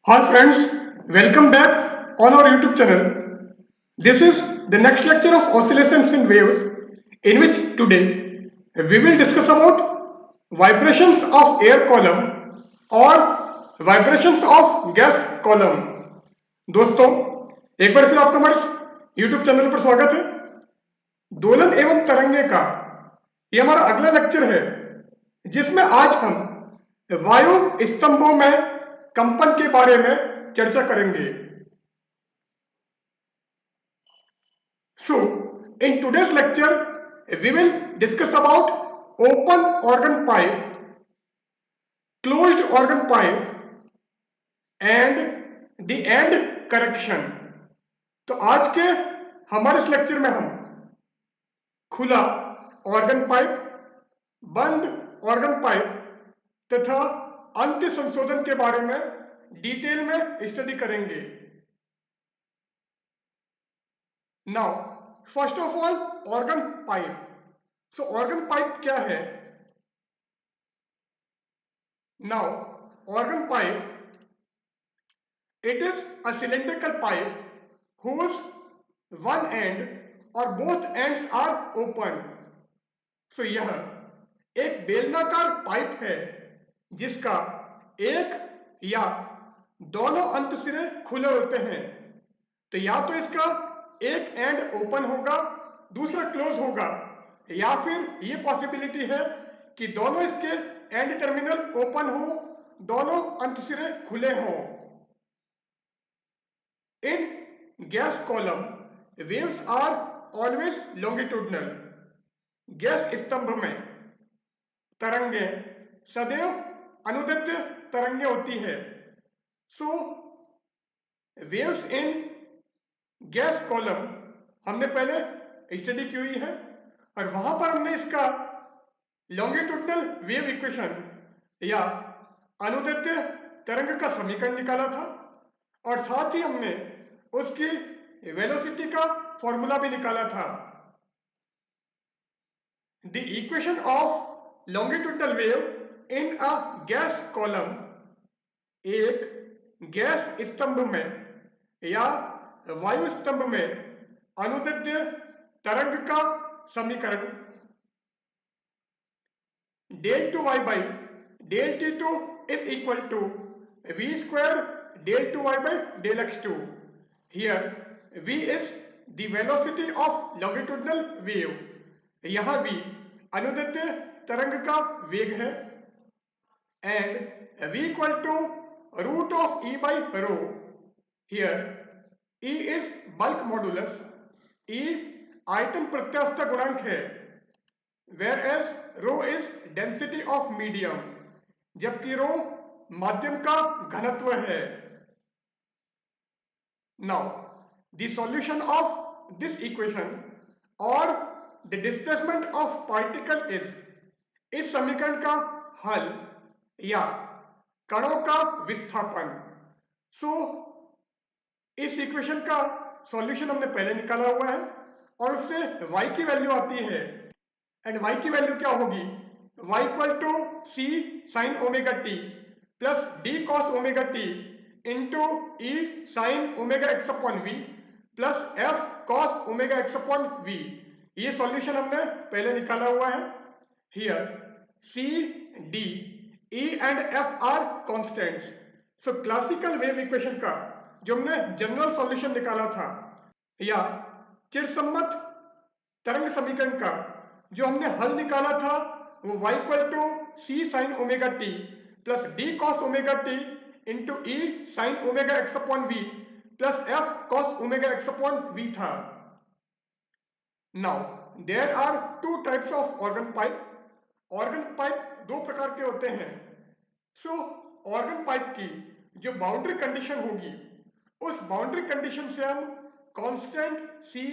Hi friends, welcome back on our YouTube channel. This is the next lecture of oscillations in waves, in which today we will discuss about vibrations of air column or vibrations of gas column. दोस्तों, एक बार फिर आपका हमारे YouTube channel पर स्वागत है। दोलन एवं तरंगे का ये हमारा अगला लेक्चर है, जिसमें आज हम वायु स्तंभों में कंपन के बारे में चर्चा करेंगे। So, in today's lecture, we will discuss about open organ pipe, closed organ pipe, and the end correction. तो आज के हमारे इस लेक्चर में हम खुला ऑर्गन पाइप, बंद ऑर्गन पाइप तथा अंत्य संशोधन के बारे में डिटेल में स्टडी करेंगे। Now first of all organ pipe. So organ pipe क्या है? Now organ pipe, it is a cylindrical pipe whose one end or both ends are open. So यह एक बेलनाकार पाइप है जिसका एक या दोनों अंत सिरे खुले होते हैं। तो या तो इसका एक एंड ओपन होगा, दूसरा क्लोज होगा, या फिर ये पॉसिबिलिटी है कि दोनों इसके एंड टर्मिनल ओपन हो, दोनों अंत सिरे खुले हों। In gas column, waves are always longitudinal. Gas स्तंभ में तरंगे सदैव अनुदैर्ध्य तरंगे होती है। सो वेव्स इन गैस कॉलम हमने पहले स्टडी की हुई है और वहां पर हमने इसका लॉन्गिट्यूडनल वेव इक्वेशन या अनुदैर्ध्य तरंग का समीकरण निकाला था और साथ ही हमने उसकी वेलोसिटी का फॉर्मूला भी निकाला था। The equation of longitudinal wave in a gas column, एक गैस स्तंभ में या वायु स्तंभ में अनुदैर्ध्य तरंग का समीकरण del 2y by del t2 is equal to v square del 2y by del x2. Here v is the velocity of longitudinal wave. यहाँ v अनुदैर्ध्य तरंग का वेग है and v equal to root of e by rho. Here e is bulk modulus, e आयतन प्रत्यास्थता गुणांक है, whereas rho is density of medium, जबकि rho माध्यम का घनत्व है। Now the solution of this equation or the displacement of particle is, इस समीकरण का हल या कणों का विस्थापन। सो इस इक्वेशन का सॉल्यूशन हमने पहले निकाला हुआ है और उससे y की वैल्यू आती है एंड y की वैल्यू क्या होगी? y equal to C sine omega T plus D cos omega T into E sine omega X upon V plus F cos omega X upon V. ये solution हमने पहले निकाला हुआ है। Here C D E and F are constants. So classical wave equation का जो हमने general solution निकाला था या चिरसम्मत तरंग समीकरण का जो हमने हल निकाला था वो y equal to C sine omega T plus D cos omega T into E sine omega X upon V plus F cos omega X upon V था। Now there are two types of organ pipe. Organ pipe दो प्रकार के होते हैं। सो organ pipe की जो boundary condition होगी उस बाउंड्री कंडीशन से हम constant C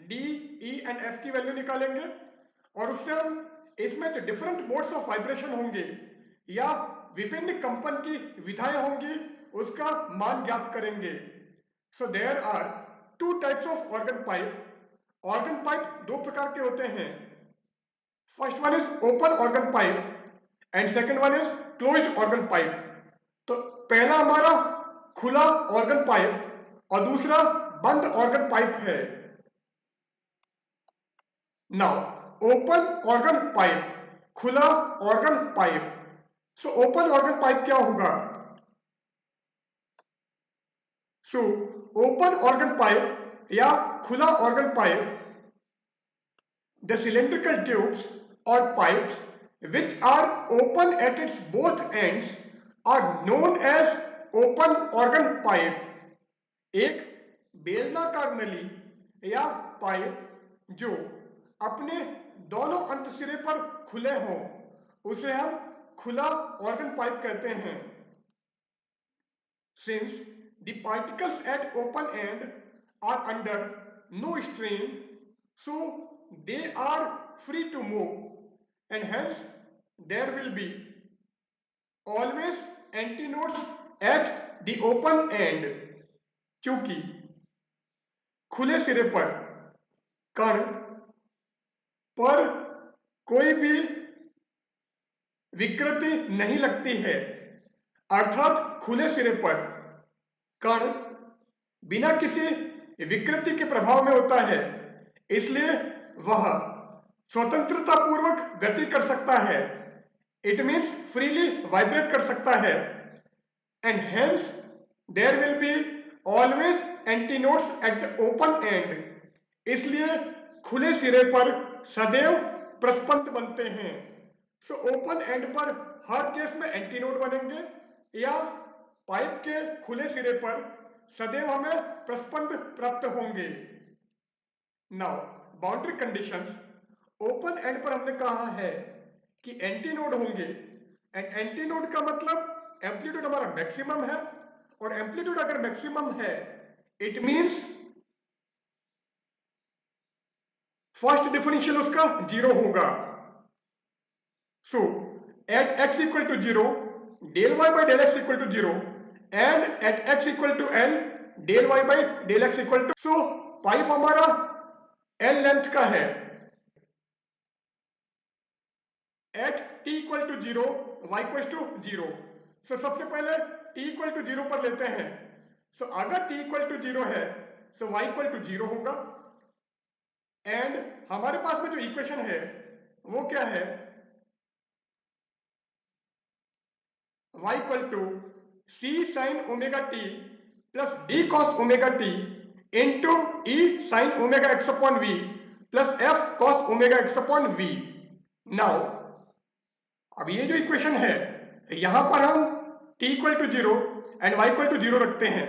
D E and F की वैल्यू निकालेंगे और उससे हम इसमें जो डिफरेंट मोड्स ऑफ वाइब्रेशन होंगे या विभिन्न कंपन की विधाएं होंगी उसका मान ज्ञात करेंगे। So there are two types of organ pipe. Organ pipe दो प्रकार के होते हैं। First one is open organ pipe and second one is closed organ pipe. तो पहला हमारा खुला ऑर्गन पाइप और दूसरा बंद ऑर्गन पाइप है। नाउ ओपन ऑर्गन पाइप, खुला organ pipe. So open organ pipe क्या होगा? सो ओपन ऑर्गन पाइप या खुला organ pipe, the cylindrical tubes or pipes which are open at its both ends are known as open organ pipe। एक बेलनाकार नली या pipe जो अपने दोनों अंत सिरे पर खुले हों उसे हम खुला ऑर्गन पाइप कहते हैं। Since the particles at open end are under no strain, so they are free to move and hence there will be always antinodes at the open end। चूंकि खुले सिरे पर कण पर कोई भी विकृति नहीं लगती है, अर्थात खुले सिरे पर कण बिना किसी विकृति के प्रभाव में होता है, इसलिए वह स्वतंत्रता पूर्वक गति कर सकता है। इट मीन्स फ्रीली वाइब्रेट कर सकता है। And hence there will be always antinodes at the open end. इसलिए खुले सिरे पर सदैव प्रस्पंद बनते हैं। सो ओपन एंड पर हर केस में एंटीनोड बनेंगे या पाइप के खुले सिरे पर सदैव हमें प्रस्पंद प्राप्त होंगे। Now boundary conditions, open and पर हमने कहा है कि एंटीनोड होंगे एंड एंटीनोड का मतलब एम्पलीट्यूड हमारा मैक्सिमम है और एम्पलीट्यूड अगर मैक्सिमम है इट मींस फर्स्ट डिफरेंशियल उसका 0 होगा। So at x equal to 0 del y by del x equal to 0 and at x equal to l del y by del x equal to. So pipe हमारा l length का है। At t equal to 0 y equal to 0। So सबसे पहले t equal to 0 पर लेते हैं। सो अगर t equal to 0 है सो y इक्वल टू 0 होगा। एंड हमारे पास में जो इक्वेशन है वो क्या है? y equal to c sin omega t plus d cos omega t into e sin omega x upon v plus f cos omega x upon v। Now अब ये जो इक्वेशन है यहां पर हम t equal to 0 and y equal to 0 रखते हैं।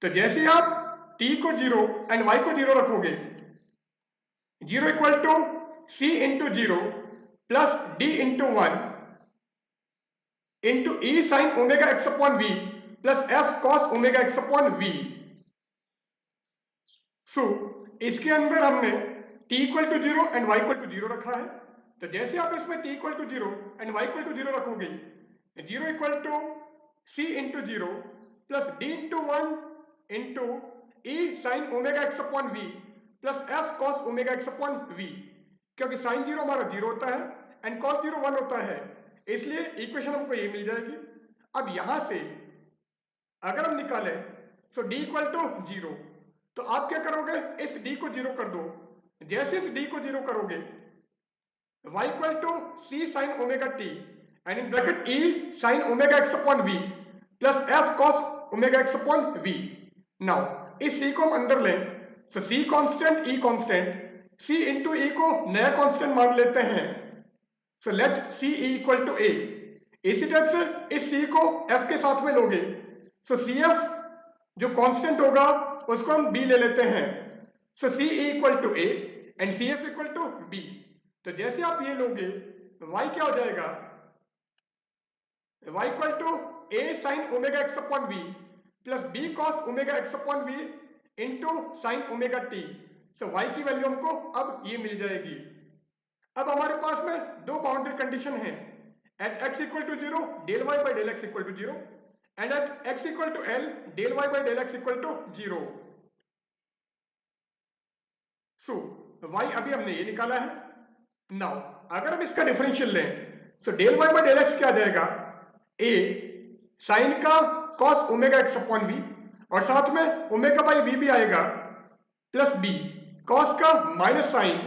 तो जैसे आप t को 0 एंड y को 0 रखोगे 0 equal to c into 0 plus d into 1 into e sine omega X upon v plus f cos omega X upon v। So इसके अंदर हमने t equal to 0 and y equal to 0 रखा है। तो जैसे आप इसमें t equal to 0 and y equal to 0 रखोगे 0 equal to c into 0 plus d into 1 into e sine omega X upon v plus f cos omega X upon v। क्योंकि sine 0 हमारा 0 होता है एंड cos 0 1 होता है, इसलिए equation हमको ये मिल जाएगी। अब यहां से अगर हम निकालें सो d इक्वल टू 0, तो आप क्या करोगे? इस d को 0 कर दो। जैसे इस d को 0 करोगे y equal to c sine omega t and in bracket e sine omega X upon v plus f cos omega X upon v। Now इस c को हम अंदर लें तो c constant e constant, c into e को नया constant मान लेते हैं। So let c e equal to a। इसी टाइप से इस c को f के साथ में लोगे सो cf जो कांस्टेंट होगा उसको हम b ले लेते हैं। So c e equal to a and cf equal to b। तो जैसे आप ये लोगे y क्या हो जाएगा? y equal to a sine omega X upon v plus b cos omega X upon v into sine omega t। So y की value हमको अब ये मिल जाएगी। अब हमारे पास में दो बाउंड्री कंडीशन है। At x equal to 0 del y by del X equal to 0 and at x equal to l del y by del X equal to 0। So y अभी हमने ये निकाला है। नाउ अगर हम इसका डिफरेंशियल लें so del y by del X क्या आ जाएगा? a साइन का cos omega X upon V, और साथ में ओमेगा बाई वी भी आएगा, प्लस बी कॉस का minus sine,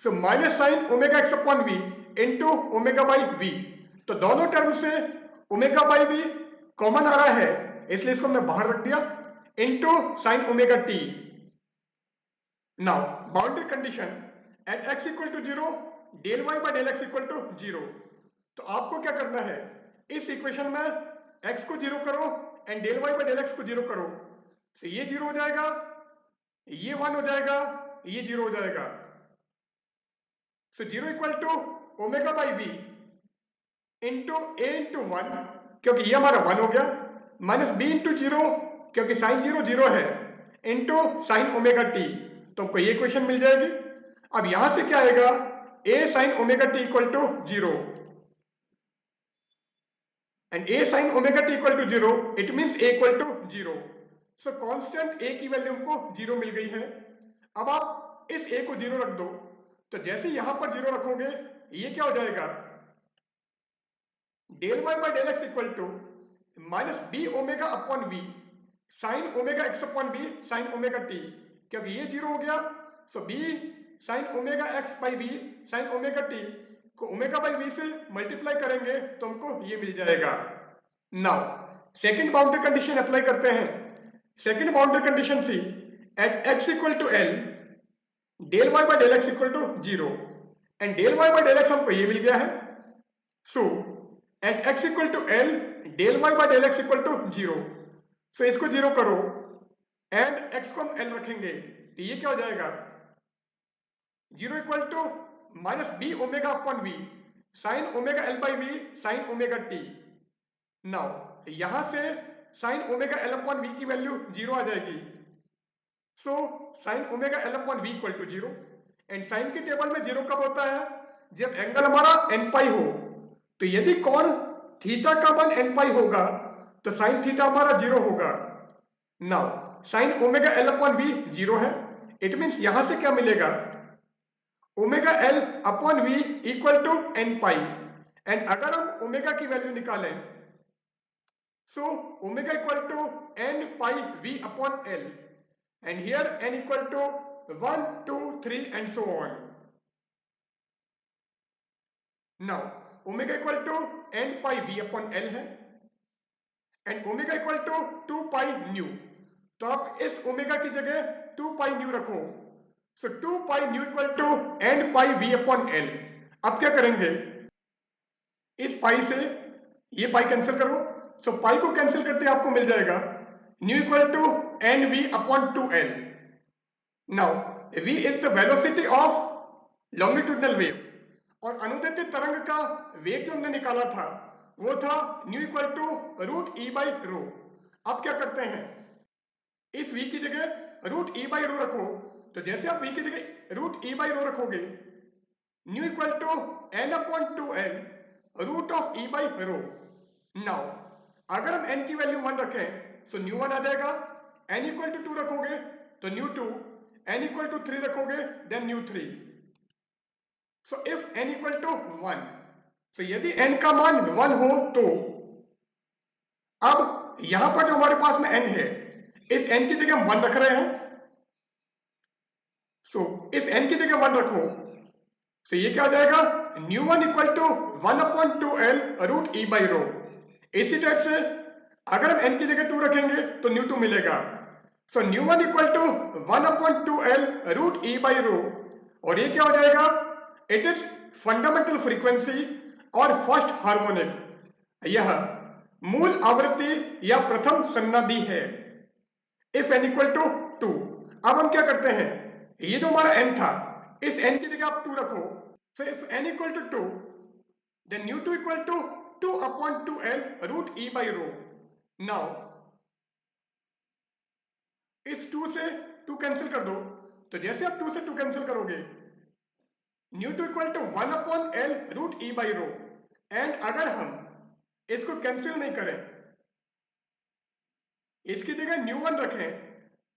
so minus sine omega X upon V into omega by V. तो दोनों टर्म से ओमेगा बाई वी कॉमन आ रहा है, इसलिए इसको हमने बाहर रख दिया, into sine omega T. Now boundary condition at X equal to 0 del Y by del X equal to 0। तो आपको क्या करना है, इस इक्वेशन में x को 0 करो and del Y by del X को 0 करो, तो ये 0 हो जाएगा, ये 1 हो जाएगा, ये 0 हो जाएगा। So 0 equal to omega by V into A into 1, क्योंकि ये हमारा 1 हो गया, माइनस बी इंटू 0 क्योंकि साइन 0 0 है, इंटू साइन ओमेगा टी, तो हमको ये इक्वेशन मिल जाएगी। अब यहां से क्या आएगा, A sine omega T equal to 0 and A sine omega T equal to 0, it means A equal to 0। So constant A की वैल्यू हमको 0 मिल गई है। अब आप इस ए को 0 रख दो, तो जैसे यहां पर 0 रखोगे ये क्या हो जाएगा, del Y by del X equal to minus B omega upon V sine omega X upon V sine omega T, क्योंकि ये 0 हो गया, so B sine omega X by V sine omega T को ओमेगा बाई वी से multiply करेंगे तो हमको ये मिल जाएगा। Now second boundary condition apply करते हैं। सेकंड बाउंड्री कंडीशन थी at X equal to L del Y by del X equal to 0 and del Y by del X हमको ये मिल गया है। So at X equal to L del Y by del X equal to 0, so इसको 0 करो and x को हम l रखेंगे, तो ये क्या हो जाएगा, 0 equal to minus B omega upon V sine omega L by V sine omega T. Now यहां से sine omega L upon V की वैल्यू 0 आ जाएगी, so sine omega L upon V equal to 0, and sine के table में 0 कब होता है, जब एंगल हमारा एन पाई हो। तो यदि कोण थीटा का मान एन पाई होगा तो साइन थीटा हमारा 0 होगा। Now sine omega L upon V 0 है, इट मींस यहां से क्या मिलेगा, omega L upon V equal to N pi, and अगर हम ओमेगा की वैल्यू निकालें, so omega equal to N pi V upon L, and here N equal to 1 2 3 and so on. Now omega equal to N pi V upon L है and omega equal to 2 pi new, तो आप इस omega की जगह 2 pi nu रखो, so 2 pi nu equal to N pi V upon L. अब क्या करेंगे, इस पाई से ये पाई कैंसिल करो, सो पाई को कैंसिल करते आपको मिल जाएगा nu equal to N V upon 2l। Now v is the velocity of longitudinal wave, और अनुदैर्ध्य तरंग का वेग जो हमने निकाला था वो था nu equal to root E by rho. अब क्या करते हैं, इस v की जगह रूट ई बाई रो रखो, तो जैसे आप v की जगह रूट ई बाई रो रखोगे, nu equal to N upon 2l root of E by rho. Now अगर हम n की वैल्यू 1 रखें तो न्यू 1 आ जाएगा, n इक्वल टू 2 रखोगे तो न्यू 2, n इक्वल टू 3 रखोगे then nu 3। So if n equal to 1, तो यदि n का मान 1 हो तो अब यहां पर जो हमारे पास में n है, इस n की जगह हम 1 रख रहे हैं, सो इस n की जगह 1 रखो, तो ये क्या हो जाएगा, nu 1 equal to 1 upon 2l root E by rho. इसी टाइप से अगर हम n की जगह 2 रखेंगे तो न्यू 2 मिलेगा, so nu 1 equal to 1 upon 2l root E by rho, और ये क्या हो जाएगा, इट इज फंडामेंटल फ्रीक्वेंसी और फर्स्ट हार्मोनिक, यह मूल आवृत्ति या प्रथम सन्नादि है इफ n इक्वल टू 2। अब हम क्या करते हैं, ये जो हमारा n था, इस n की जगह आप 2 रखो, so if n equal to 2 then nu 2 equal to 2 upon 2l root e by rho। now इस 2 से 2 कैंसिल कर दो, तो जैसे आप 2 से 2 कैंसिल करोगे, nu 2 equal to 1 upon l root e by rho, and अगर हम इसको कैंसिल नहीं करें, इसकी जगह nu 1 रखें,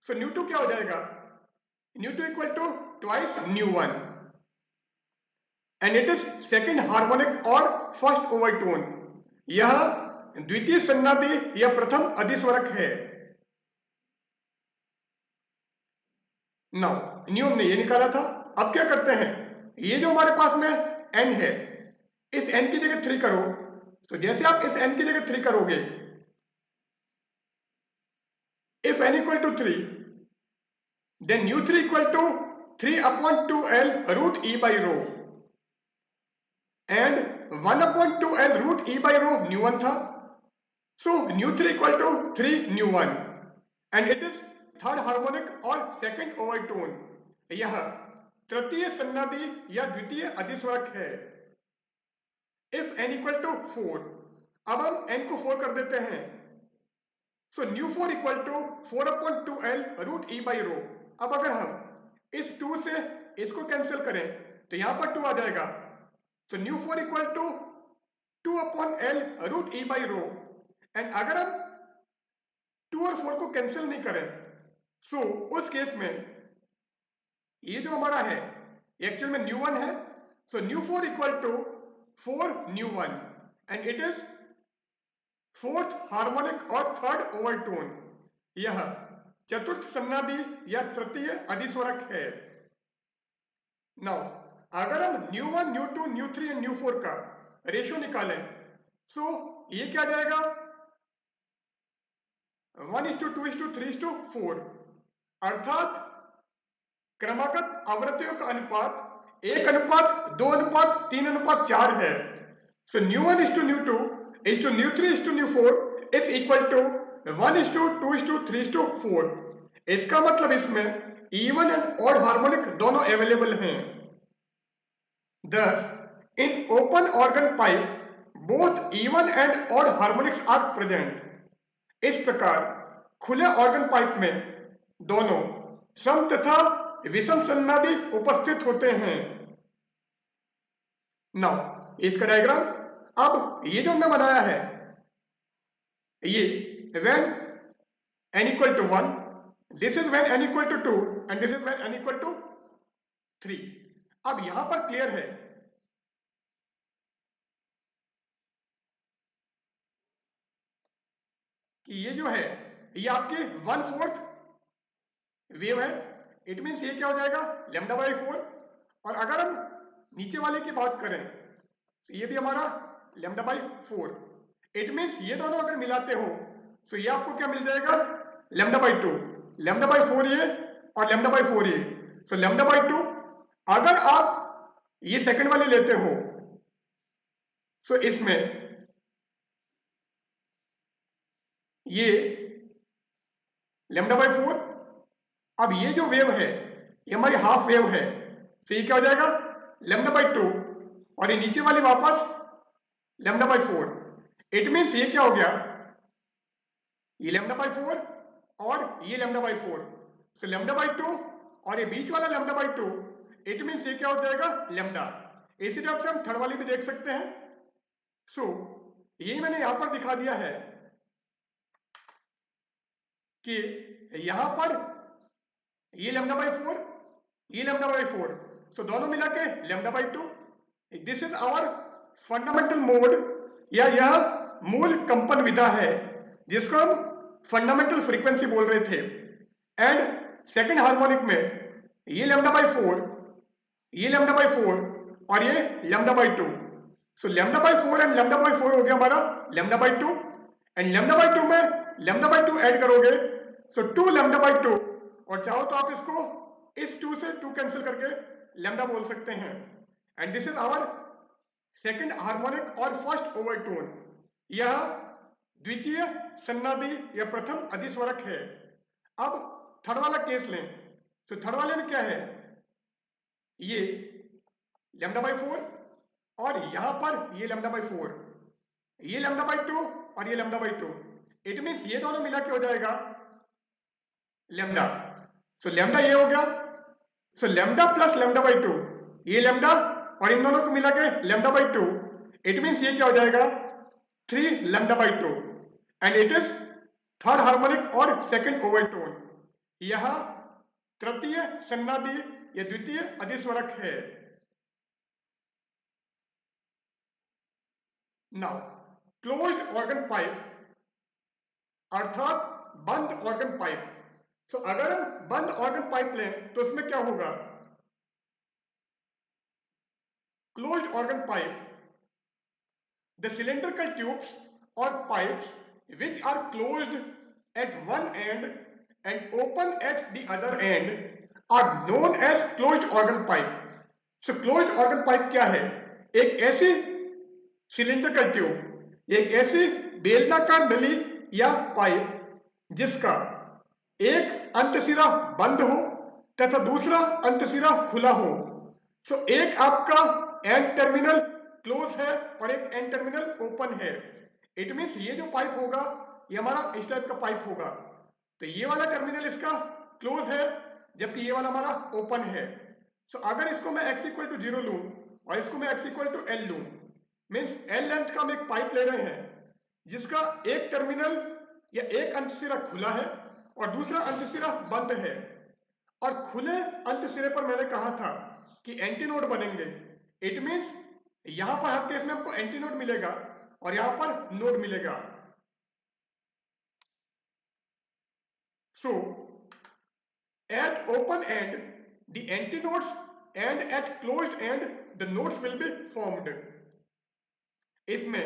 so nu 2 क्या हो जाएगा, nu 2 equal to twice nu 1, and it is second harmonic और फर्स्ट ओवरटोन, यह द्वितीय सन्नादी या प्रथम अधिस्वरक है। नाउ न्यू हमने ये निकाला था। अब क्या करते हैं, ये जो हमारे पास में n है, इस n की जगह 3 करो। तो जैसे आप इस n की जगह 3 करोगे, if n equal to 3, then u3 equal to 3 upon 2l root e by rho, and 1 upon 2l root e by rho nu1 था। So nu3 equal to 3 nu1, and it is third harmonic और second overtone. यह तृतीय सन्नादी या द्वितीय अधिस्वरक है। If n equal to 4, अब हम n को 4 कर देते हैं। So nu 4 equal to 4 upon 2l root e by rho. अब अगर हम इस 2 से इसको कैंसिल करें तो यहां पर 2 आ जाएगा। So nu 4 equal to 2 upon l root e by rho. And अगर हम 2 और 4 को कैंसिल नहीं करें, सो उस केस में ये जो हमारा है एक्चुअल में न्यू 1 है। So nu 4 equal to 4 nu 1, and it is fourth harmonic और थर्ड ओवरटोन। यह चतुर्थ सन्नादी या तृतीय अधिस्वरक है। नाउ अगर हम nu 1 new 2 new 3 and new 4 का रेशियो निकालें, सो ये क्या जाएगा 1:2:3:4, अर्थात क्रमागत आवृत्तियों का अनुपात 1:2:3:4 है। सो न्यू 1:न्यू 2:न्यू 3:4 इज इक्वल टू 1:2:3:4। इसका मतलब इसमें इवन एंड ऑड हार्मोनिक दोनों अवेलेबल हैं। Thus in open organ pipe both even and odd harmonics are present। इस प्रकार खुले ऑर्गन पाइप में दोनों सम तथा विषम सन्नादी उपस्थित होते हैं। नाउ इसका डायग्राम, अब ये जो हमने बनाया है, ये when n equal to 1, this is when n equal to 2 and this is when n equal to 3। अब यहां पर क्लियर है कि ये जो है ये आपकी 1/4 वेव है। इट मीन्स ये क्या हो जाएगा λ/4। और अगर हम नीचे वाले की बात करें तो ये भी हमारा λ/4। इट मीन्स ये दोनों अगर मिलाते हो तो ये आपको क्या मिल जाएगा λ/2, λ/4 ये और λ/4 ये। सो λ/2 अगर आप ये सेकंड वाले लेते हो सो इसमें ये λ/4। अब ये जो वेव है ये हमारी हाफ वेव है, तो ये क्या हो जाएगा λ/2 और ये नीचे वाली वापस λ/4। इट मीन्स ये क्या हो गया ये λ/4 और ये λ/4। सो λ/2 और ये बीच वाला λ/2, इट मीन्स ये क्या हो जाएगा लैम्डा। इसी तरह से हम थर्ड वाली भी देख सकते हैं। सो यही मैंने यहां पर दिखा दिया है कि यहां पर ये λ/4 ये λ/4, सो दोनों मिला के λ/2। This is our fundamental mode या यह मूल कंपन विधा है जिसको हम फंडामेंटल फ्रीक्वेंसी बोल रहे थे। एंड सेकंड हार्मोनिक में ये λ/4 ये λ/4 और ये λ/2। सो λ/4 एंड λ/4 हो गया हमारा λ/2, एंड λ/2 में λ/2 ऐड करोगे सो 2 λ/2, और चाहो तो आप इसको इस 2 से 2 कैंसिल करके लैम्डा बोल सकते हैं। And this is our second harmonic और फर्स्ट ओवरटोन। यह द्वितीय सन्नादी या प्रथम अधिस्वरक है। अब थर्ड वाला केस लें, तो थर्ड वाले में क्या है ये λ/4 और यहां पर ये λ/4, ये λ/2 और ये λ/2। इट मीन्स ये दोनों मिला के हो जाएगा लैम्डा। सो लैम्डा ये हो गया। सो लैम्डा प्लस λ/2, ये लैम्डा और इन दोनों को मिला के λ/2। इट मीन्स ये क्या हो जाएगा 3 λ/2, and it is third harmonic और सेकंड ओवरटोन। यह तृतीय सन्नादी या द्वितीय अधिस्वरक है। नाउ क्लोज्ड ऑर्गन पाइप अर्थात बंद ऑर्गन पाइप। तो अगर हम बंद ऑर्गन पाइप लें तो उसमें क्या होगा, closed organ pipe, the cylindrical tubes or pipes which are closed at one end and open at the other end are known as closed organ pipe. So closed organ pipe क्या है, एक ऐसी cylindrical tube, एक ऐसी बेलनाकार नली या pipe जिसका एक अंतसिरा बंद हो तथा दूसरा अंतसिरा खुला हो। सो एक आपका एंड टर्मिनल क्लोज है और एक एंड टर्मिनल ओपन है। इट मीन्स ये जो पाइप होगा ये हमारा इस टाइप का पाइप होगा, तो ये वाला टर्मिनल इसका क्लोज है जबकि ये वाला हमारा ओपन है। सो अगर इसको मैं x इक्वल टू 0 लूं और इसको मैं x इक्वल टू l लूं, मीन्स l लेंथ का हम एक पाइप ले रहे हैं जिसका एक टर्मिनल या एक अंतसिरा खुला है और दूसरा अंतसिरा बंद है, और खुले अंतसिरे पर मैंने कहा था कि एंटीनोड बनेंगे। इट मीन्स यहां पर हर केस में हमको एंटीनोड मिलेगा और यहां पर नोड मिलेगा। So at open end the antinodes and at closed end the nodes will be formed. इसमें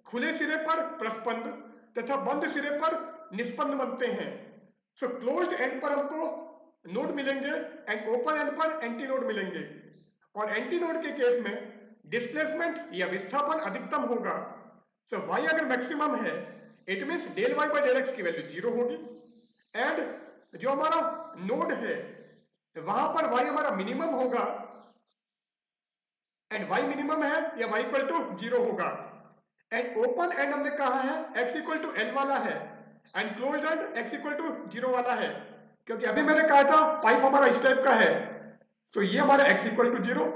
खुले सिरे पर प्रस्पंद तथा बंद सिरे पर निस्पंद बनते हैं। सो क्लोज्ड एंड पर हमको नोड मिलेंगे एंड ओपन एंड पर एंटीनोड मिलेंगे, और एंटीनोड के केस में डिस्प्लेसमेंट या विस्थापन अधिकतम होगा। सो y अगर मैक्सिमम है it means del y by del x की वैल्यू 0 होगी, एंड जो हमारा नोड है वहां पर y हमारा मिनिमम होगा, एंड y मिनिमम है या y इक्वल टू 0 होगा। एंड ओपन एंड हमने कहा है x इक्वल टू l वाला है and closed end x equal to 0 वाला है, क्योंकि अभी मैंने कहा था पाइप हमारा इस टाइप का है। सो ये हमारा x इक्वल टू 0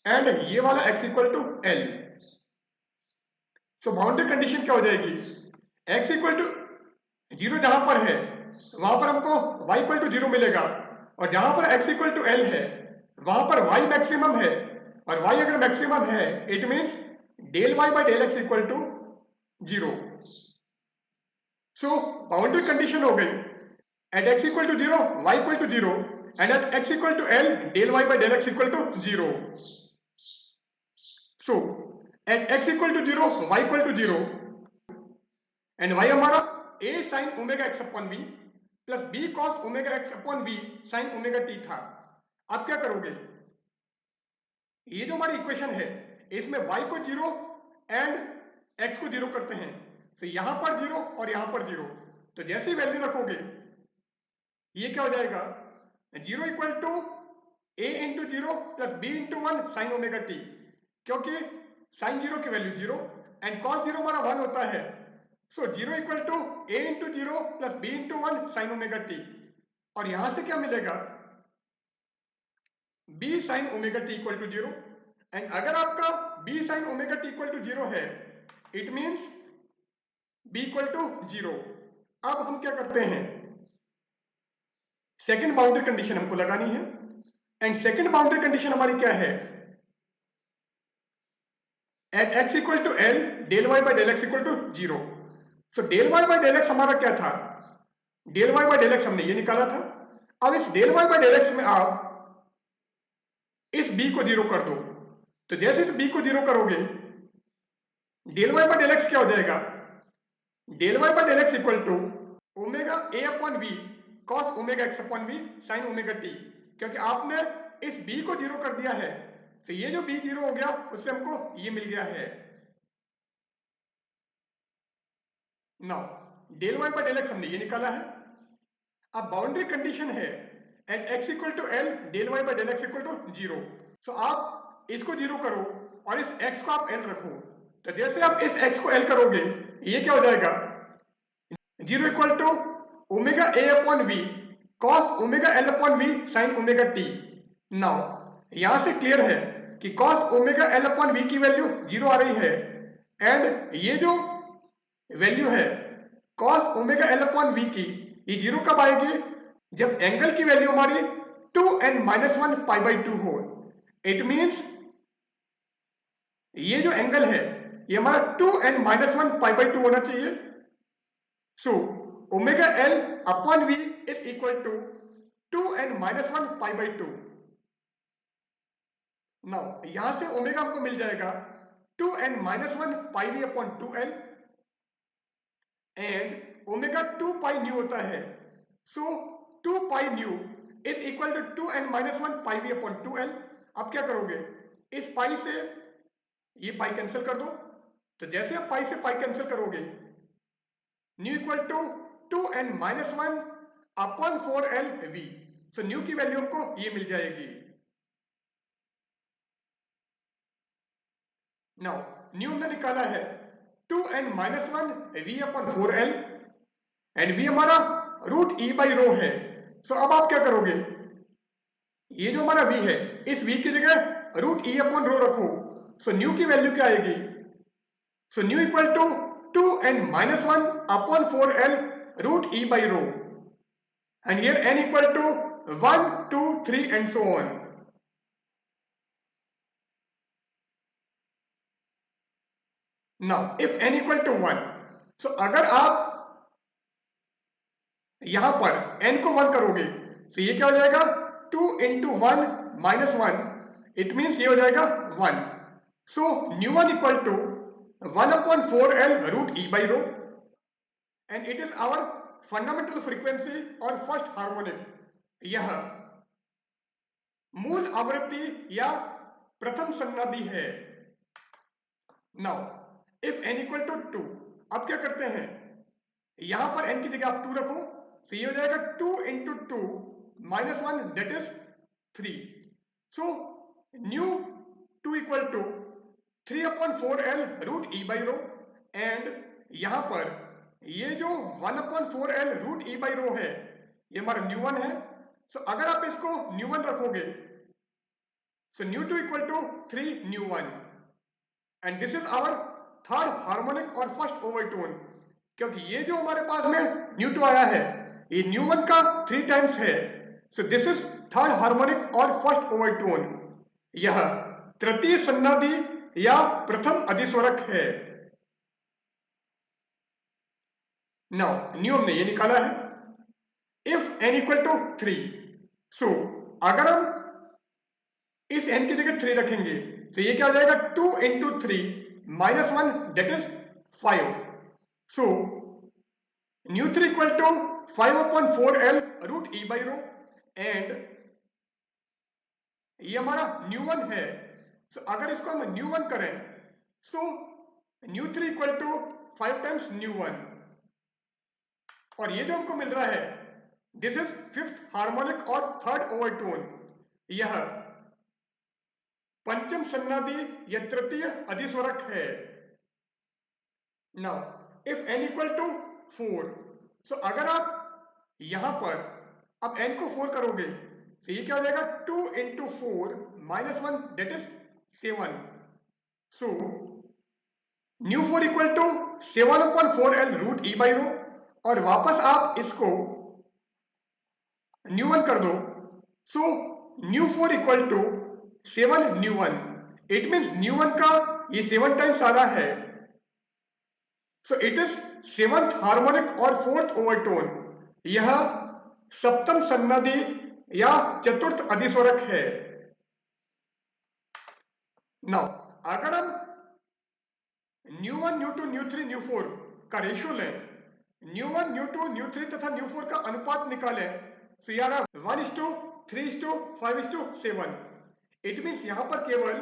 एंड ये वाला x equal to l। So boundary condition क्या हो जाएगी, x इक्वल टू 0 जहां पर है वहां पर हमको y इक्वल टू 0 मिलेगा, और जहां पर x इक्वल टू l है वहां पर y मैक्सिमम है, और y अगर मैक्सिमम है it means del y by del x equal to 0। So boundary condition हो गई, at x equal to 0 y equal to 0 and at x equal to l del y by del x equal to 0। So at x equal to 0 y equal to 0 and y हमारा a sin omega x upon v plus b cos omega x upon v sin omega t था। आप क्या करोगे, ये जो हमारी equation है इसमें y को 0 एंड x को 0 करते हैं, तो यहां पर 0 और यहां पर 0, तो जैसी वैल्यू रखोगे ये क्या हो जाएगा, 0 equal to a into 0 plus b into 1 sine omega T, क्योंकि साइन 0 की वैल्यू 0 एंड कॉस 0 हमारा 1 होता है। So 0 equal to a into 0 plus b into 1 sine omega t, और यहां से क्या मिलेगा, b sine omega T equal to 0, and अगर आपका b sine omega T equal to 0 है it means b equal to 0। अब हम क्या करते हैं, सेकेंड बाउंड्री कंडीशन हमको लगानी है, एंड सेकेंड बाउंड्री कंडीशन हमारी क्या है, at x equal to l del y by del x equal to 0। So del y by del x हमारा क्या था, del y by del x हमने ये निकाला था। अब इस del y by del x में आप इस b को 0 कर दो, तो जैसे इस b को 0 करोगे del y by del x क्या हो जाएगा, del y by del x equal to omega a upon v cos omega x upon v sin omega t, क्योंकि आपने इस b को 0 कर दिया है, तो ये जो b 0 हो गया उससे हमको ये मिल गया है। Now del y by del x हमने ये निकाला है। अब बाउंड्री कंडीशन है at x equal to l del y by del x equal to 0। So आप इसको 0 करो और इस x को आप l रखो, तो जैसे आप इस x को l करोगे ये क्या हो जाएगा, 0 equal to omega a upon v cos omega l upon v sin omega t। Now यहां से क्लियर है कि cos omega l upon v की वैल्यू 0 आ रही है, एंड ये जो वैल्यू है cos omega l upon v की ये 0 कब आएगी, जब एंगल की वैल्यू हमारी 2 and -1 पाई बाई 2 हो। इट मीन्स ये जो एंगल है ये हमारा 2n-1 π/2 होना चाहिए। So omega L upon V is equal to 2n-1 π/2। Now यहां से ओमेगा हमको मिल जाएगा 2n-1 πv upon 2l and omega 2 pi nu होता है। So 2 pi nu is equal to 2n-1 πv upon 2l। अब क्या करोगे, इस पाई से ये पाई कैंसिल कर दो, तो जैसे आप पाई से पाई कैंसिल करोगे nu equal to 2n-1 upon 4l v। So nu की वैल्यू हमको ये मिल जाएगी। नाउ न्यू हमने निकाला है 2n-1 v upon 4l and v हमारा रूट ई बाई रो है। सो अब आप क्या करोगे, ये जो हमारा v है इस v की जगह रूट ई अपॉन रो रखो। सो न्यू की वैल्यू क्या आएगी, so nu equal to 2n-1 upon 4l root E by rho and here n equal to 1 2 3 and so on. Now if n equal to 1, सो अगर आप यहां पर n को 1 करोगे तो ये क्या हो जाएगा 2 इंटू 1 माइनस 1, इट मीन्स ये हो जाएगा 1। So nu 1 equal to 1 upon 4l root E by rho and it is our fundamental frequency और फर्स्ट हार्मोनिक। यह मूल आवृत्ति या प्रथम सन्नादि है। Now if n equal to 2, अब क्या करते हैं, यहां पर n की जगह आप 2 रखो, तो ये हो जाएगा 2 into 2 minus 1 that is 3। So nu 2 equal to 3 upon 4l root E by rho and यहां पर ये जो 1 upon 4l root E by rho है ये हमारा न्यू 1 है। सो अगर आप इसको न्यू 1 रखोगे so nu 2 equal to 3 nu 1 and this is our third harmonic और फर्स्ट ओवरटोन, क्योंकि ये जो हमारे पास में न्यू 2 आया है ये न्यू 1 का 3 टाइम्स है। So this is third harmonic और फर्स्ट ओवरटोन। यह तृतीय सन्नादि या प्रथम अधिस्वरक है। नाउ न्यू हमने ये निकाला है इफ n इक्वल टू 3। सो अगर हम इस n की जगह 3 रखेंगे तो ये क्या हो जाएगा 2 into 3 minus 1 that is 5। So nu 3 equal to 5 upon 4l root E by rho and ये हमारा न्यू 1 है। सो अगर इसको हम न्यू 1 करें so nu 3 equal to 5 times nu 1 और ये जो हमको मिल रहा है दिस इज फिफ्थ हार्मोनिक और थर्ड ओवरटोन। यह पंचम सन्नादि या तृतीय अधिस्वरक है। Now if n equal to 4, सो अगर आप यहां पर अब n को 4 करोगे तो ये क्या हो जाएगा 2 into 4 minus 1 that is 7। So nu 4 equal to 7 upon 4l root E by rho और वापस आप इसको न्यू 1 कर दो। So nu 4 equal to 7 nu 1, it means nu 1 का ये 7 टाइम्स आ रहा है। So it is seventh harmonic और फोर्थ ओवरटोन। यह सप्तम सन्नादि या चतुर्थ अधिस्वरक है। नाउ अगर हम न्यू 1 न्यू 2 न्यू 3 न्यू 4 का रेशियो लें, न्यू 1 न्यू 2 न्यू 3 तथा न्यू 4 का अनुपात निकालें तो यार 1:3:5:7। इट मीन्स यहां पर केवल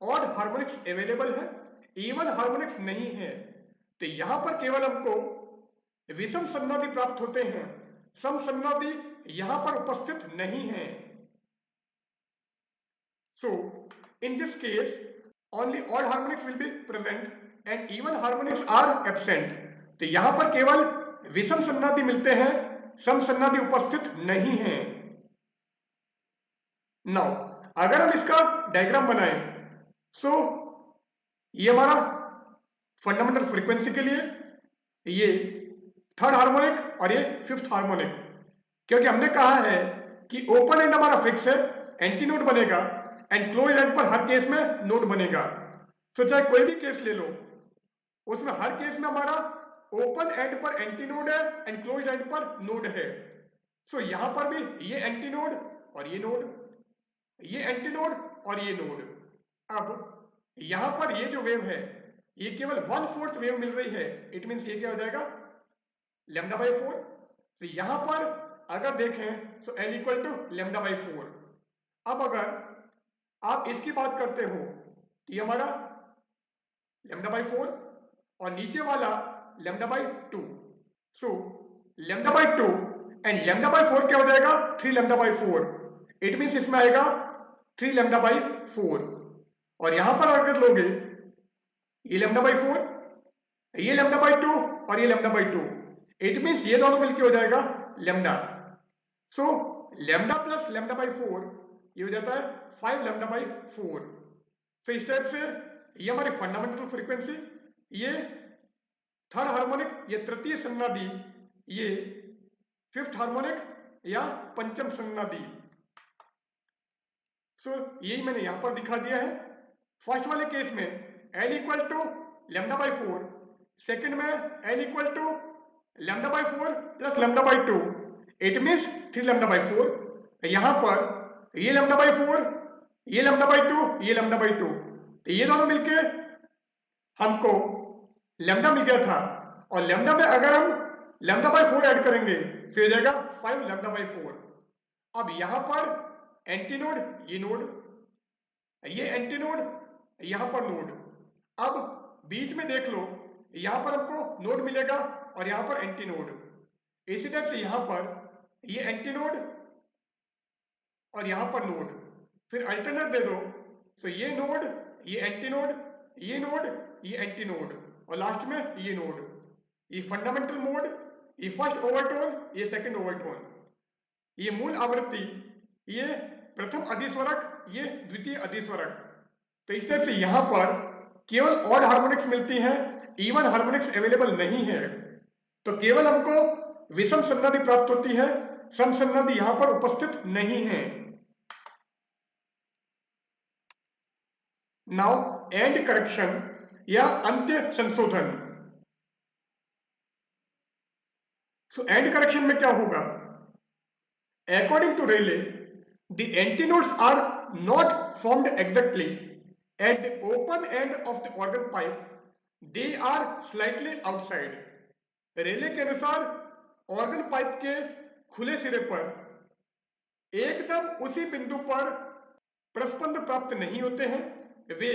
ऑड हार्मोनिक्स अवेलेबल है, इवन हार्मोनिक्स नहीं है। तो यहां पर केवल हमको विषम सन्नादि प्राप्त होते हैं, सम सन्नादि यहां पर उपस्थित नहीं है। So in this case only odd harmonics will be present and even harmonics are absent। तो यहां पर केवल विषम सन्नादि मिलते हैं, सम सन्नादि उपस्थित नहीं है। नाउ अगर हम इसका डायग्राम बनाएं सो ये हमारा फंडामेंटल फ्रीक्वेंसी के लिए ये थर्ड हार्मोनिक और ये फिफ्थ हार्मोनिक, क्योंकि हमने कहा है कि ओपन एंड हमारा फिक्स है, एंटी नोड बनेगा एंड क्लोज एंड पर हर केस में नोड बनेगा। तो चाहे कोई भी केस ले लो, उसमें हर केस में हमारा ओपन एंड पर एंटी नोड है एंड क्लोज्ड एंड पर नोड है। सो यहां पर भी ये एंटी नोड और ये नोड, ये एंटी नोड और ये नोड। अब यहां पर ये जो वेव है ये केवल 1/4 वेव मिल रही है, इट मीन्स ये क्या हो जाएगा λ/4। तो यहां पर अगर देखें तो L इक्वल टू λ/4। अब अगर आप इसकी बात करते हो तो ये हमारा λ/4 और नीचे वाला λ/2। सो λ/2 एंड λ/4 क्या हो जाएगा 3 λ/4। इट मीन्स इसमें आएगा 3 λ/4। और यहां पर अगर लोगे ये λ/4, ये λ/2 और ये λ/2, इट मीन्स ये दोनों मिलके हो जाएगा लैम्डा। सो लैम्डा प्लस λ/4 ये हो जाता है 5 λ/4। तो इस टाइप से ये हमारी फंडामेंटल फ्रीक्वेंसी, ये थर्ड हार्मोनिक, ये तृतीय संनादी, ये फिफ्थ हार्मोनिक या पंचम संनादी। सो यही मैंने यहां पर दिखा दिया है। फर्स्ट वाले केस में L इक्वल टू λ/4, सेकेंड में L equal to λ/4 plus λ/2, it means 3 λ/4। यहां पर ये λ/4, ये λ/2, ये λ/2, तो ये दोनों मिलके हमको लैम्डा मिल गया था। और लैम्डा में अगर हम λ/4 ऐड करेंगे तो ये जाएगा 5 λ/4। अब यहां पर एंटी नोड, ये नोड, ये एंटी नोड, यहां पर नोड। अब बीच में देख लो, यहां पर हमको नोड मिलेगा और यहां पर एंटी नोड। इसी तरह से यहां पर ये एंटी नोड और यहां पर नोड, फिर अल्टरनेट दे दो तो ये नोड, ये एंटी नोड, ये नोड, ये एंटी नोड और लास्ट में ये नोड। ये फंडामेंटल मोड, ये फर्स्ट ओवरटोन, ये सेकंड ओवरटोन, ये मूल आवृत्ति, ये प्रथम अधिस्वरक, ये द्वितीय अधिस्वरक। तो इस तरह से यहां पर केवल ऑड हार्मोनिक्स मिलती हैं, इवन हार्मोनिक्स अवेलेबल नहीं है। तो केवल हमको विषम संनादी प्राप्त होती है, सम संनादी यहां पर उपस्थित नहीं है। नाउ एंड करेक्शन या अंत्य संशोधन। सो एंड करेक्शन में क्या होगा? According to Rayleigh, the antinodes are not formed exactly at the open end of the organ pipe, they are slightly outside। रेले के अनुसार ऑर्गन पाइप के खुले सिरे पर एकदम उसी बिंदु पर प्रस्पंद प्राप्त नहीं होते हैं, वे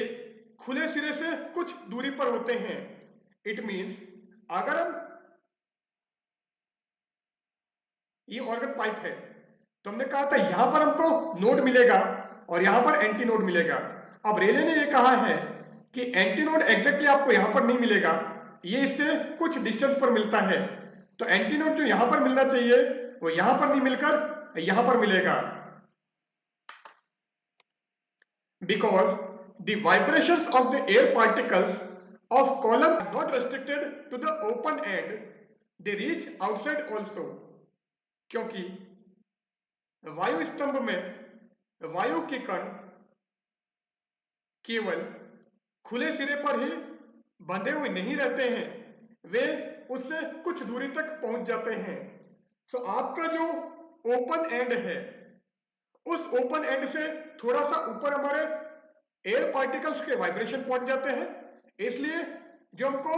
खुले सिरे से कुछ दूरी पर होते हैं। इट मीन्स अगर हम, ये ऑर्गन पाइप है तो हमने कहा था यहां पर हमको नोड मिलेगा और यहां पर एंटी नोड मिलेगा। अब रेले ने ये कहा है कि एंटी नोड एग्जैक्टली आपको यहां पर नहीं मिलेगा, ये इससे कुछ डिस्टेंस पर मिलता है। तो एंटी नोड जो यहां पर मिलना चाहिए वो यहां पर नहीं मिलकर यहां पर मिलेगा। Because the vibrations of the air particles of column are not restricted to the open end, they reach outside also. क्योंकि वायु स्तंभ में वायु के कण केवल खुले सिरे पर ही बंधे हुए नहीं रहते हैं, वे उससे कुछ दूरी तक पहुंच जाते हैं। सो आपका जो ओपन एंड है, उस ओपन एंड से थोड़ा सा ऊपर हमारे एयर पार्टिकल्स के वाइब्रेशन पहुंच जाते हैं। इसलिए जो हमको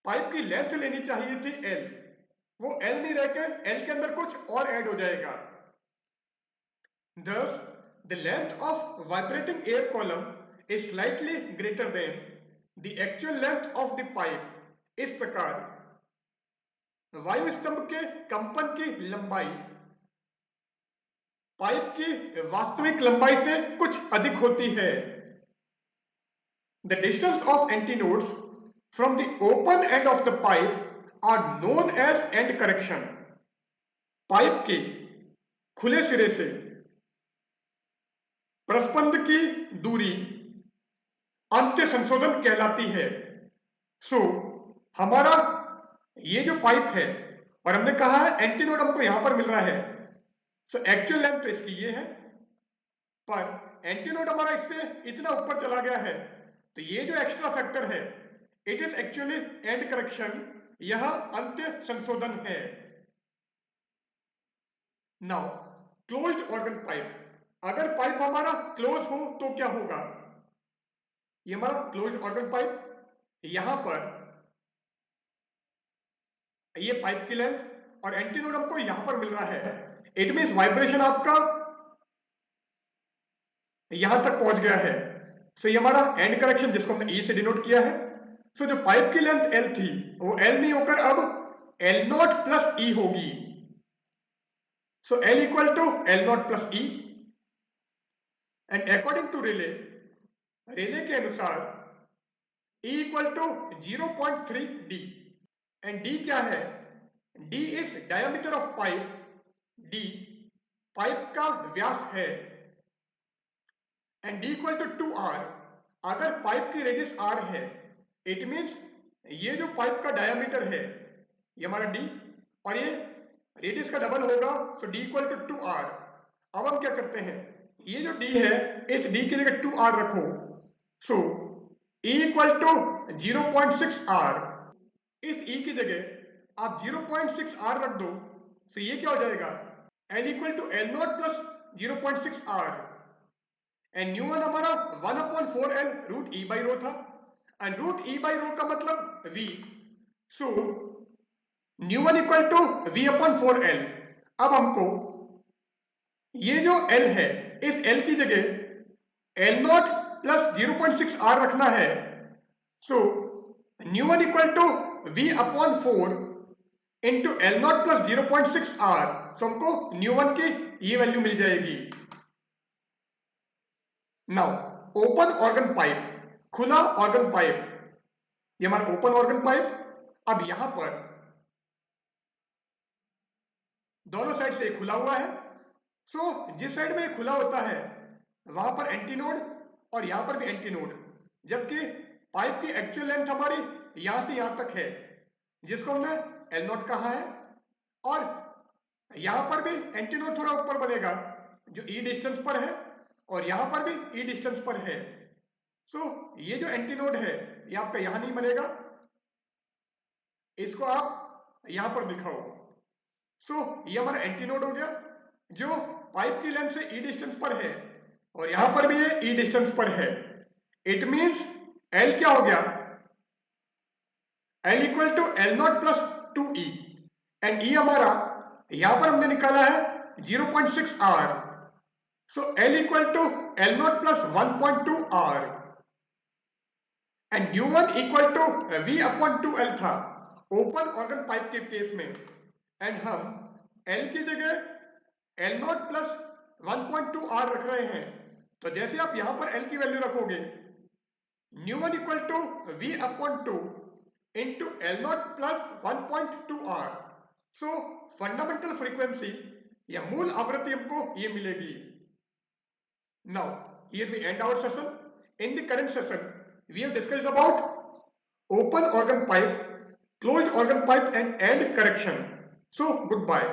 पाइप की लेंथ लेनी चाहिए थी L, वो L नहीं रहकर L के अंदर कुछ और ऐड हो जाएगा। Thus, the length of vibrating air column is slightly greater than the actual length of the pipe। इस प्रकार वायु स्तंभ के कंपन की लंबाई पाइप की वास्तविक लंबाई से कुछ अधिक होती है। The distance of antinodes from the open end of the pipe are known as end correction। Pipe के खुले सिरे से प्रस्पंद की दूरी अंत्य संशोधन कहलाती है। सो हमारा ये जो पाइप है और हमने कहा है एंटीनोड हमको यहां पर मिल रहा है, सो एक्चुअल लेंथ तो इसकी ये है, पर एंटीनोड हमारा इससे इतना ऊपर चला गया है, तो ये जो एक्स्ट्रा फैक्टर है it is actually and correction, यह अंत्य संशोधन है। नाउ क्लोज्ड ऑर्गन पाइप, अगर पाइप हमारा क्लोज हो तो क्या होगा? ये हमारा क्लोज्ड ऑर्गन पाइप, यहां पर ये पाइप की लेंथ और एंटीनोड हमको यहां पर मिल रहा है। इट मींस वाइब्रेशन आपका यहां तक पहुंच गया है। सो ये हमारा एंड करेक्शन जिसको हमने ई से डिनोट किया है। सो जो पाइप की लेंथ एल थी वो एल नहीं होकर अब एल नॉट प्लस ई होगी। So L equal to L naught plus E, and according to Rayleigh, Rayleigh के अनुसार E equal to 0.3 D, and D क्या है? D is diameter of pipe, D pipe का व्यास है, and D equal to 2r। अगर pipe की radius r है, इट मीन्स ये जो पाइप का डायमीटर है ये हमारा d, और ये रेडियस का डबल होगा, सो d इक्वल टू 2r। अब हम क्या करते हैं, ये जो d है इस d की जगह 2r रखो, सो E इक्वल टू 0.6r। इस E की जगह आप 0.6r रख दो, तो ये क्या हो जाएगा? L equal to L naught plus 0.6r, and nu one हमारा 1/4l root E by rho था, and root E by rho का मतलब V, so nu one equal to V/4l। अब हमको ये जो L है इस L की जगह एल नॉट प्लस 0.6r रखना है, so nu one equal to V/4 into L naught plus 0.6r, so हमको न्यू वन की ये वैल्यू मिल जाएगी। नाउ ओपन ऑर्गन पाइप, खुला ऑर्गन पाइप, ये हमारा ओपन ऑर्गन पाइप। अब यहां पर दोनों साइड से खुला हुआ है, सो जिस साइड में ये खुला होता है वहां पर एंटीनोड और यहां पर भी एंटीनोड, जबकि पाइप की एक्चुअल लेंथ हमारी यहां से यहां तक है जिसको हमने एल नॉट कहा है, और यहां पर भी एंटीनोड थोड़ा ऊपर बनेगा जो ई डिस्टेंस पर है, और यहां पर भी ई डिस्टेंस पर है। सो ये जो एंटीनोड है ये आपका यहां नहीं बनेगा, इसको आप यहां पर दिखाओ। सो ये हमारा एंटीनोड हो गया जो पाइप की लेंथ से ई डिस्टेंस पर है, और यहां पर भी ये ई डिस्टेंस पर है। इट मींस एल क्या हो गया? L equal to L naught plus 2e, and E हमारा यहां पर हमने निकाला है 0.6r, so L equal to L naught plus 1.2r, and nu one equal to V/2l था ओपन ऑर्गन पाइप के केस में, एंड हम L की जगह एल नॉट प्लस 1.2r रख रहे हैं। तो जैसे आप यहां पर L की वैल्यू रखोगे, nu one equal to V/2 into L naught plus 1.2r, so fundamental frequency या मूल आवृत्ति हमको ये मिलेगी। Now here we end our session. In the current session we have discussed about open organ pipe, closed organ pipe and end correction. So goodbye.